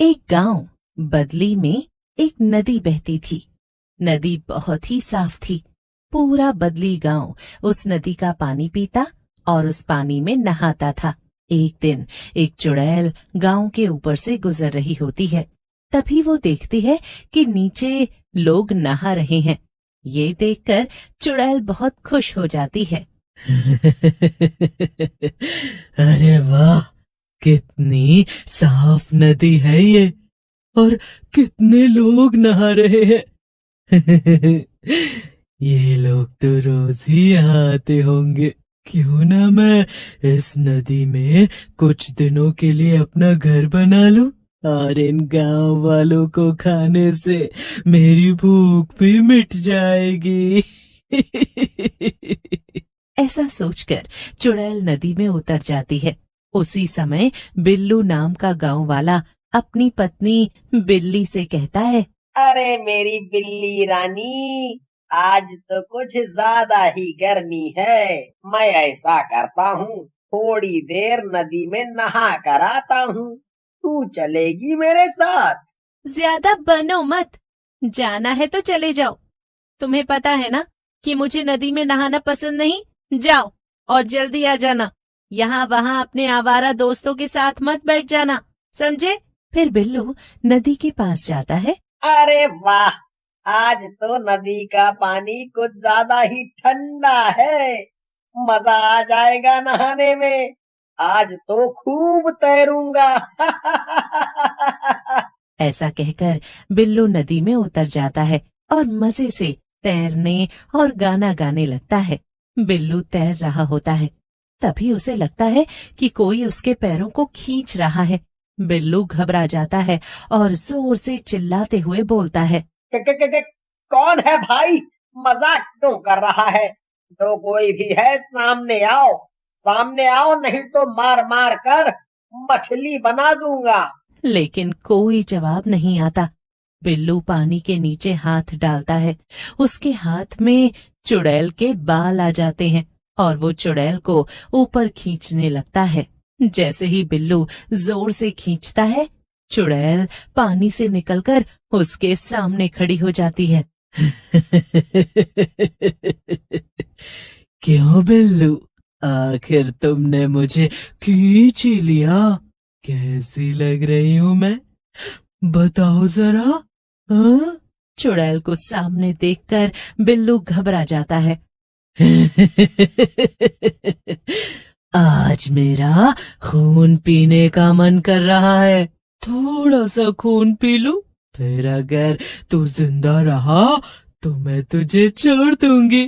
एक गांव बदली में एक नदी बहती थी। नदी बहुत ही साफ थी। पूरा बदली गांव उस नदी का पानी पीता और उस पानी में नहाता था। एक दिन एक चुड़ैल गांव के ऊपर से गुजर रही होती है। तभी वो देखती है कि नीचे लोग नहा रहे हैं। ये देखकर चुड़ैल बहुत खुश हो जाती है। अरे वाह, कितनी साफ नदी है ये, और कितने लोग नहा रहे हैं। ये लोग तो रोज ही यहाँ आते होंगे। क्यों ना मैं इस नदी में कुछ दिनों के लिए अपना घर बना लूं, और इन गांव वालों को खाने से मेरी भूख भी मिट जाएगी। ऐसा सोचकर चुड़ैल नदी में उतर जाती है। उसी समय बिल्लू नाम का गांव वाला अपनी पत्नी बिल्ली से कहता है, अरे मेरी बिल्ली रानी, आज तो कुछ ज्यादा ही गर्मी है। मैं ऐसा करता हूँ, थोड़ी देर नदी में नहा कर आता हूँ। तू चलेगी मेरे साथ? ज्यादा बनो मत, जाना है तो चले जाओ। तुम्हें पता है ना कि मुझे नदी में नहाना पसंद नहीं। जाओ और जल्दी आ जाना। यहाँ वहाँ अपने आवारा दोस्तों के साथ मत बैठ जाना, समझे? फिर बिल्लू नदी के पास जाता है। अरे वाह, आज तो नदी का पानी कुछ ज्यादा ही ठंडा है। मजा आ जाएगा नहाने में। आज तो खूब तैरूंगा। ऐसा कहकर बिल्लू नदी में उतर जाता है और मजे से तैरने और गाना गाने लगता है। बिल्लू तैर रहा होता है, तभी उसे लगता है कि कोई उसके पैरों को खींच रहा है। बिल्लू घबरा जाता है और जोर से चिल्लाते हुए बोलता है, कौन है भाई? मजाक क्यों कर रहा है? तो कोई भी है, सामने आओ, सामने आओ, नहीं तो मार मार कर मछली बना दूंगा। लेकिन कोई जवाब नहीं आता। बिल्लू पानी के नीचे हाथ डालता है। उसके हाथ में चुड़ैल के बाल आ जाते हैं और वो चुड़ैल को ऊपर खींचने लगता है। जैसे ही बिल्लू जोर से खींचता है, चुड़ैल पानी से निकलकर उसके सामने खड़ी हो जाती है। क्यों बिल्लू, आखिर तुमने मुझे खींच ही लिया। कैसी लग रही हूँ मैं, बताओ जरा। हाँ? चुड़ैल को सामने देखकर बिल्लू घबरा जाता है। आज मेरा खून पीने का मन कर रहा है, थोड़ा सा खून पी लूं, फिर अगर तू जिंदा रहा तो मैं तुझे छोड़ दूंगी।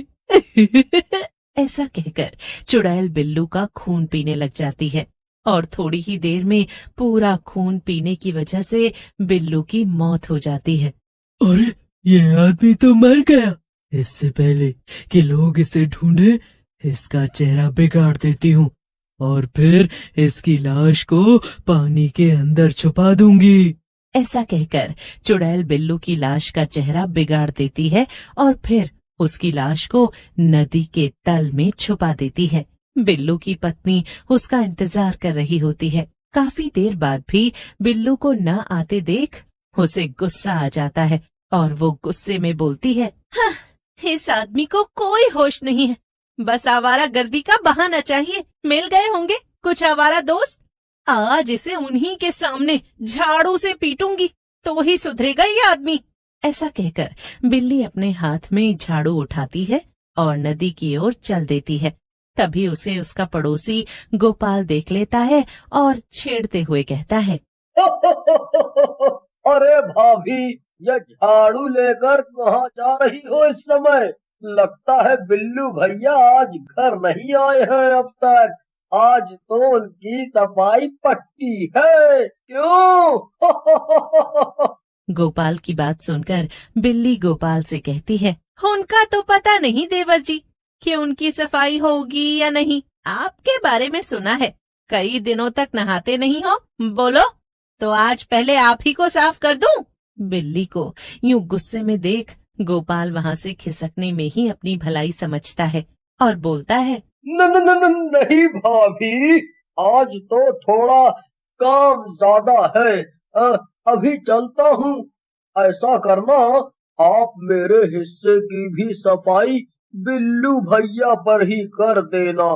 ऐसा कहकर चुड़ैल बिल्लू का खून पीने लग जाती है और थोड़ी ही देर में पूरा खून पीने की वजह से बिल्लू की मौत हो जाती है। अरे, ये आदमी तो मर गया। इससे पहले कि लोग इसे ढूंढे, इसका चेहरा बिगाड़ देती हूँ और फिर इसकी लाश को पानी के अंदर छुपा दूंगी। ऐसा कहकर चुड़ैल बिल्लू की लाश का चेहरा बिगाड़ देती है और फिर उसकी लाश को नदी के तल में छुपा देती है। बिल्लू की पत्नी उसका इंतजार कर रही होती है। काफी देर बाद भी बिल्लू को न आते देख उसे गुस्सा आ जाता है और वो गुस्से में बोलती है, हाँ, इस आदमी को कोई होश नहीं है। बस आवारा गर्दी का बहाना चाहिए। मिल गए होंगे कुछ आवारा दोस्त। आज इसे उन्हीं के सामने झाड़ू से पीटूंगी तो ही सुधरेगा ये आदमी। ऐसा कहकर बिल्ली अपने हाथ में झाड़ू उठाती है और नदी की ओर चल देती है। तभी उसे उसका पड़ोसी गोपाल देख लेता है और छेड़ते हुए कहता है, अरे भाभी, ये झाड़ू लेकर कहाँ जा रही हो इस समय? लगता है बिल्लू भैया आज घर नहीं आए हैं अब तक। आज तो उनकी सफाई पक्की है, क्यों? गोपाल की बात सुनकर बिल्ली गोपाल से कहती है, उनका तो पता नहीं देवर जी कि उनकी सफाई होगी या नहीं। आपके बारे में सुना है कई दिनों तक नहाते नहीं हो। बोलो तो आज पहले आप ही को साफ कर दूं। बिल्ली को यूं गुस्से में देख गोपाल वहां से खिसकने में ही अपनी भलाई समझता है और बोलता है, नहीं भाभी, आज तो थोड़ा काम ज्यादा है। अभी चलता हूँ। ऐसा करना, आप मेरे हिस्से की भी सफाई बिल्लू भैया पर ही कर देना।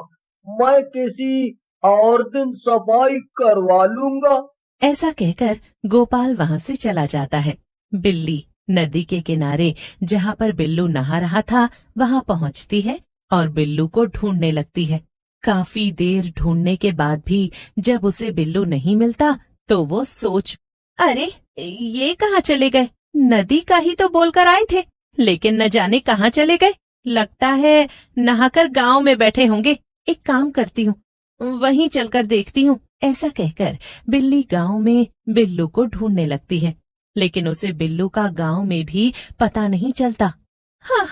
मैं किसी और दिन सफाई करवा लूंगा। ऐसा कहकर गोपाल वहां से चला जाता है। बिल्ली नदी के किनारे जहां पर बिल्लू नहा रहा था वहां पहुंचती है और बिल्लू को ढूंढने लगती है। काफी देर ढूंढने के बाद भी जब उसे बिल्लू नहीं मिलता तो वो अरे ये कहाँ चले गए? नदी का ही तो बोलकर आए थे, लेकिन न जाने कहाँ चले गए। लगता है नहाकर गांव में बैठे होंगे। एक काम करती हूँ, वहीं चलकर देखती हूँ। ऐसा कहकर बिल्ली गांव में बिल्लू को ढूंढने लगती है, लेकिन उसे बिल्लू का गांव में भी पता नहीं चलता। हाँ,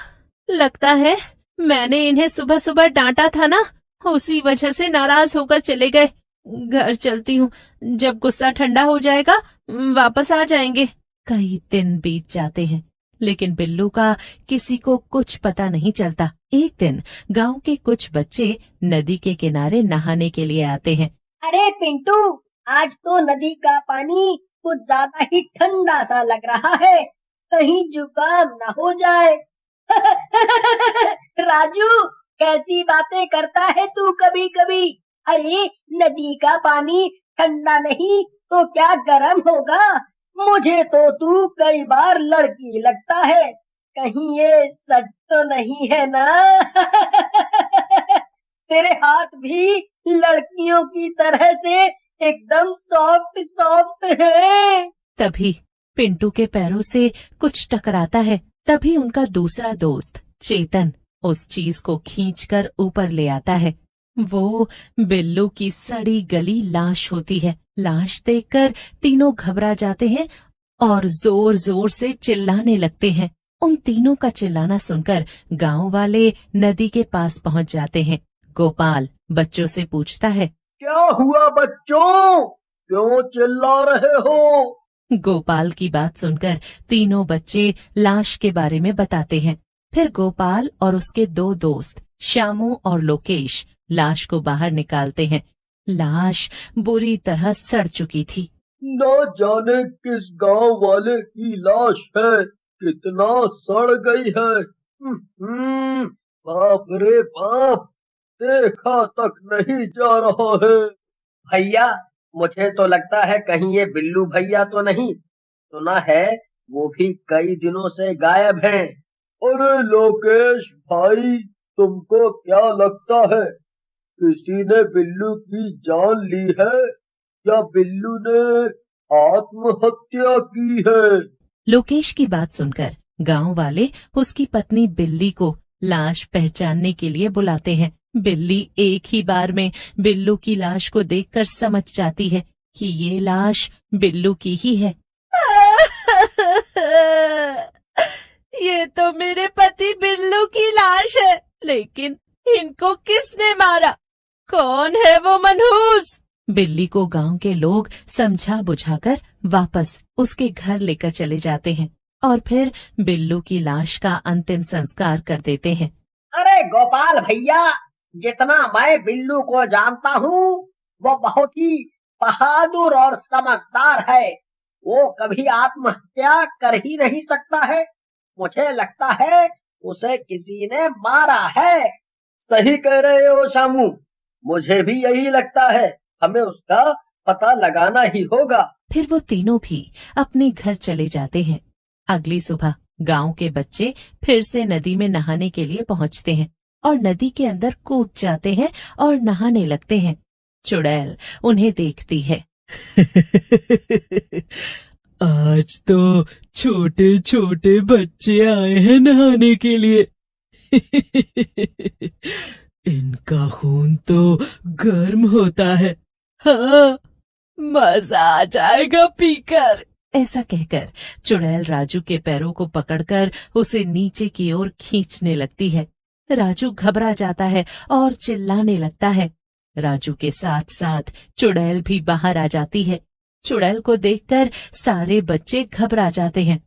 लगता है मैंने इन्हें सुबह सुबह डांटा था ना, उसी वजह से नाराज होकर चले गए। घर चलती हूँ, जब गुस्सा ठंडा हो जाएगा वापस आ जाएंगे। कई दिन बीत जाते हैं, लेकिन बिल्लू का किसी को कुछ पता नहीं चलता। एक दिन गांव के कुछ बच्चे नदी के किनारे नहाने के लिए आते हैं। अरे पिंटू, आज तो नदी का पानी कुछ ज्यादा ही ठंडा सा लग रहा है, कहीं जुकाम न हो जाए। राजू, कैसी बातें करता है तू कभी कभी। अरे नदी का पानी ठंडा नहीं तो क्या गर्म होगा। मुझे तो तू कई बार लड़की लगता है, कहीं ये सच तो नहीं है ना। तेरे हाथ भी लड़कियों की तरह से एकदम सॉफ्ट सॉफ्ट है। तभी पिंटू के पैरों से कुछ टकराता है। तभी उनका दूसरा दोस्त चेतन उस चीज को खींचकर ऊपर ले आता है। वो बिल्लू की सड़ी गली लाश होती है। लाश देखकर तीनों घबरा जाते हैं और जोर जोर से चिल्लाने लगते हैं। उन तीनों का चिल्लाना सुनकर गांव वाले नदी के पास पहुंच जाते हैं। गोपाल बच्चों से पूछता है, क्या हुआ बच्चों, क्यों चिल्ला रहे हो? गोपाल की बात सुनकर तीनों बच्चे लाश के बारे में बताते हैं। फिर गोपाल और उसके दो दोस्त श्यामू और लोकेश लाश को बाहर निकालते हैं। लाश बुरी तरह सड़ चुकी थी। न जाने किस गांव वाले की लाश है, कितना सड़ गई है। बाप रे बाप, देखा तक नहीं जा रहा है। भैया, मुझे तो लगता है कहीं ये बिल्लू भैया तो नहीं। सुना है वो भी कई दिनों से गायब हैं। अरे लोकेश भाई, तुमको क्या लगता है, किसी ने बिल्लू की जान ली है या बिल्लू ने आत्महत्या की है? लोकेश की बात सुनकर गांव वाले उसकी पत्नी बिल्ली को लाश पहचानने के लिए बुलाते हैं। बिल्ली एक ही बार में बिल्लू की लाश को देखकर समझ जाती है कि ये लाश बिल्लू की ही है। ये तो मेरे पति बिल्लू की लाश है, लेकिन इनको किसने मारा? कौन है वो मनहूस? बिल्ली को गांव के लोग समझा बुझाकर वापस उसके घर लेकर चले जाते हैं और फिर बिल्लू की लाश का अंतिम संस्कार कर देते हैं। अरे गोपाल भैया, जितना मैं बिल्लू को जानता हूँ वो बहुत ही बहादुर और समझदार है। वो कभी आत्महत्या कर ही नहीं सकता है। मुझे लगता है उसे किसी ने मारा है। सही कह रहे हो शामू, मुझे भी यही लगता है। हमें उसका पता लगाना ही होगा। फिर वो तीनों भी अपने घर चले जाते हैं। अगली सुबह गांव के बच्चे फिर से नदी में नहाने के लिए पहुंचते हैं और नदी के अंदर कूद जाते हैं और नहाने लगते हैं। चुड़ैल उन्हें देखती है। आज तो छोटे छोटे बच्चे आए हैं नहाने के लिए। इनका खून तो गर्म होता है। हाँ, मजा आ जाएगा पीकर। ऐसा कहकर चुड़ैल राजू के पैरों को पकड़कर उसे नीचे की ओर खींचने लगती है। राजू घबरा जाता है और चिल्लाने लगता है। राजू के साथ साथ चुड़ैल भी बाहर आ जाती है। चुड़ैल को देखकर सारे बच्चे घबरा जाते हैं।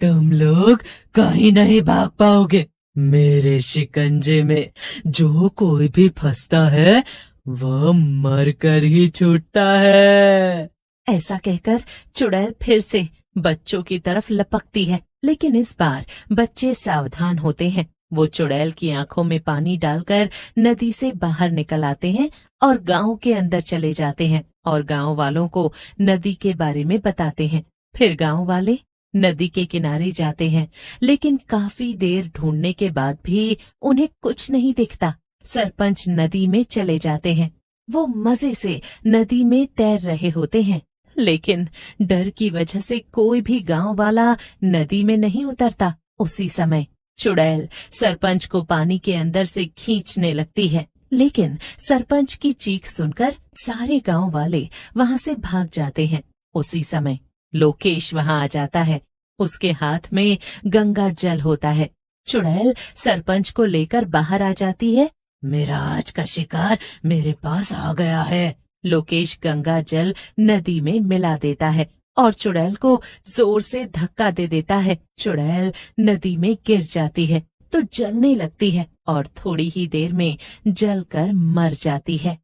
तुम लोग कहीं नहीं भाग पाओगे। मेरे शिकंजे में जो कोई भी फंसता है वो मर कर ही छूटता है। ऐसा कहकर चुड़ैल फिर से बच्चों की तरफ लपकती है, लेकिन इस बार बच्चे सावधान होते हैं। वो चुड़ैल की आंखों में पानी डालकर नदी से बाहर निकल आते हैं और गांव के अंदर चले जाते हैं और गांव वालों को नदी के बारे में बताते हैं। फिर गांव वाले नदी के किनारे जाते हैं, लेकिन काफी देर ढूंढने के बाद भी उन्हें कुछ नहीं दिखता। सरपंच नदी में चले जाते हैं। वो मजे से नदी में तैर रहे होते हैं, लेकिन डर की वजह से कोई भी गांव वाला नदी में नहीं उतरता। उसी समय चुड़ैल सरपंच को पानी के अंदर से खींचने लगती है, लेकिन सरपंच की चीख सुनकर सारे गांव वाले वहां से भाग जाते हैं। उसी समय लोकेश वहां आ जाता है। उसके हाथ में गंगा जल होता है। चुड़ैल सरपंच को लेकर बाहर आ जाती है। मेरा आज का शिकार मेरे पास आ गया है। लोकेश गंगा जल नदी में मिला देता है और चुड़ैल को जोर से धक्का दे देता है। चुड़ैल नदी में गिर जाती है तो जलने लगती है और थोड़ी ही देर में जलकर मर जाती है।